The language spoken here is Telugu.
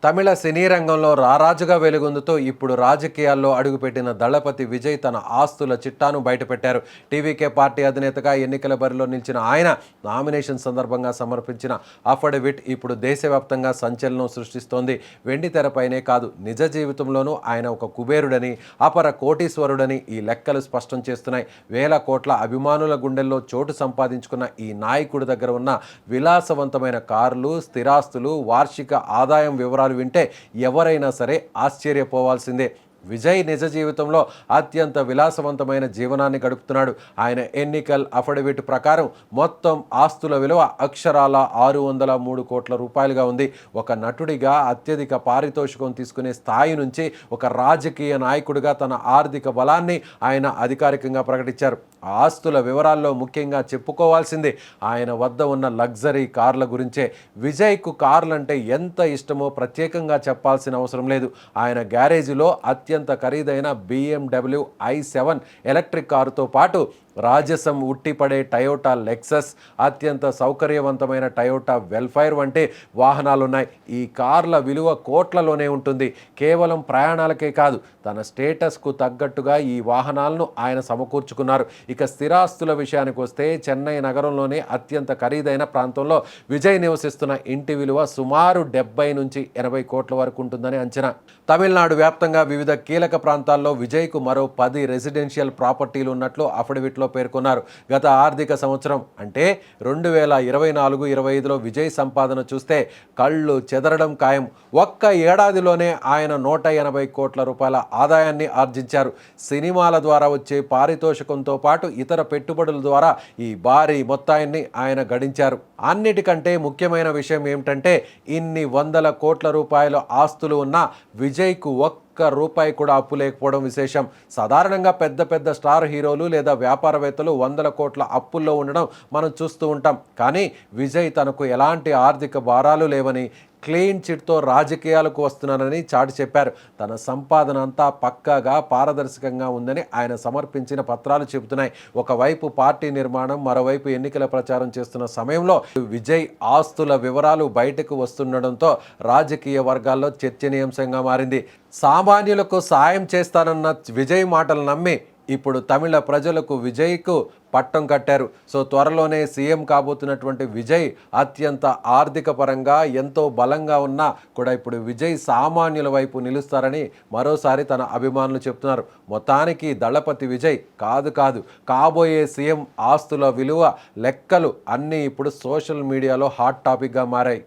తమిళ సినీ రంగంలో రారాజుగా వెలుగొందుతూ ఇప్పుడు రాజకీయాల్లో అడుగుపెట్టిన దళపతి విజయ్ తన ఆస్తుల చిట్టాను బయటపెట్టారు. టీవీకే పార్టీ అధినేతగా ఎన్నికల బరిలో నిలిచిన ఆయన నామినేషన్ సందర్భంగా సమర్పించిన అఫిడవిట్ ఇప్పుడు దేశవ్యాప్తంగా సంచలనం సృష్టిస్తోంది. వెండి తెరపైనే కాదు, నిజ జీవితంలోనూ ఆయన ఒక కుబేరుడని, అపర కోటీశ్వరుడని ఈ లెక్కలు స్పష్టం చేస్తున్నాయి. వేల కోట్ల అభిమానుల గుండెల్లో చోటు సంపాదించుకున్న ఈ నాయకుడి దగ్గర ఉన్న విలాసవంతమైన కార్లు, స్థిరాస్తులు, వార్షిక ఆదాయం వివరాలు వింటే ఎవరైనా సరే ఆశ్చర్యపోవాల్సిందే. విజయ్ నిజ జీవితంలో అత్యంత విలాసవంతమైన జీవనాన్ని గడుపుతున్నాడు. ఆయన ఎన్నికల్ అఫిడవిట్ ప్రకారం మొత్తం ఆస్తుల విలువ అక్షరాల 603 కోట్ల రూపాయలుగా ఉంది. ఒక నటుడిగా అత్యధిక పారితోషికం తీసుకునే స్థాయి నుంచి ఒక రాజకీయ నాయకుడిగా తన ఆర్థిక బలాన్ని ఆయన అధికారికంగా ప్రకటించారు. ఆస్తుల వివరాల్లో ముఖ్యంగా చెప్పుకోవాల్సింది ఆయన వద్ద ఉన్న లగ్జరీ కార్ల గురించే. విజయ్కు కార్లంటే ఎంత ఇష్టమో ప్రత్యేకంగా చెప్పాల్సిన అవసరం లేదు. ఆయన గ్యారేజీలో అత్యంత ఖరీదైన BMW i7 ఎలక్ట్రిక్ కారుతో పాటు రాజసం ఉట్టిపడే టయోటా లెక్సస్, అత్యంత సౌకర్యవంతమైన టయోటా వెల్ఫైర్ వంటి వాహనాలున్నాయి. ఈ కార్ల విలువ కోట్లలోనే ఉంటుంది. కేవలం ప్రయాణాలకే కాదు, తన స్టేటస్కు తగ్గట్టుగా ఈ వాహనాలను ఆయన సమకూర్చుకున్నారు. ఇక స్థిరాస్తుల విషయానికి వస్తే చెన్నై నగరంలోనే అత్యంత ఖరీదైన ప్రాంతంలో విజయ్ నివసిస్తున్న ఇంటి విలువ సుమారు 70 నుంచి 80 కోట్ల వరకు ఉంటుందని అంచనా. తమిళనాడు వ్యాప్తంగా వివిధ కీలక ప్రాంతాల్లో విజయ్కు మరో 10 రెసిడెన్షియల్ ప్రాపర్టీలు ఉన్నట్లు అఫిడవిట్లో పేర్కొన్నారు. గత ఆర్థిక సంవత్సరం అంటే 2024-25లో విజయ్ సంపాదన చూస్తే కళ్ళు చెదరడం ఖాయం. ఒక్క ఏడాదిలోనే ఆయన 180 కోట్ల రూపాయల ఆదాయాన్ని ఆర్జించారు. సినిమాల ద్వారా వచ్చే పారితోషికంతో పాటు ఇతర పెట్టుబడుల ద్వారా ఈ భారీ మొత్తాన్ని ఆయన గడించారు. అన్నిటికంటే ముఖ్యమైన విషయం ఏమిటంటే ఇన్ని వందల కోట్ల రూపాయల ఆస్తులు ఉన్న విజయ్కు ఒక్క రూపాయి కూడా అప్పు లేకపోవడం విశేషం. సాధారణంగా పెద్ద పెద్ద స్టార్ హీరోలు లేదా వ్యాపారవేత్తలు వందల కోట్ల అప్పుల్లో ఉండడం మనం చూస్తూ ఉంటాం. కానీ విజయ్ తనకు ఎలాంటి ఆర్థిక భారాలు లేవని, క్లీన్ చిట్తో రాజకీయాలకు వస్తున్నానని చాటి చెప్పారు. తన సంపాదన అంతా పక్కాగా పారదర్శకంగా ఉందని ఆయన సమర్పించిన పత్రాలు చెబుతున్నాయి. ఒకవైపు పార్టీ నిర్మాణం, మరోవైపు ఎన్నికల ప్రచారం చేస్తున్న సమయంలో విజయ్ ఆస్తుల వివరాలు బయటకు వస్తుండడంతో రాజకీయ వర్గాల్లో చర్చనీయాంశంగా మారింది. సామాన్యులకు సాయం చేస్తానన్న విజయ్ మాటలు నమ్మి ఇప్పుడు తమిళ ప్రజలకు విజయ్కు పట్టం కట్టారు. సో త్వరలోనే సీఎం కాబోతున్నటువంటి విజయ్ అత్యంత ఆర్థిక పరంగా ఎంతో బలంగా ఉన్నా కూడా ఇప్పుడు విజయ్ సామాన్యుల వైపు నిలుస్తారని మరోసారి తన అభిమానులు చెప్తున్నారు. మొత్తానికి దళపతి విజయ్ కాదు కాబోయే సీఎం ఆస్తుల విలువ లెక్కలు అన్నీ ఇప్పుడు సోషల్ మీడియాలో హాట్ టాపిక్గా మారాయి.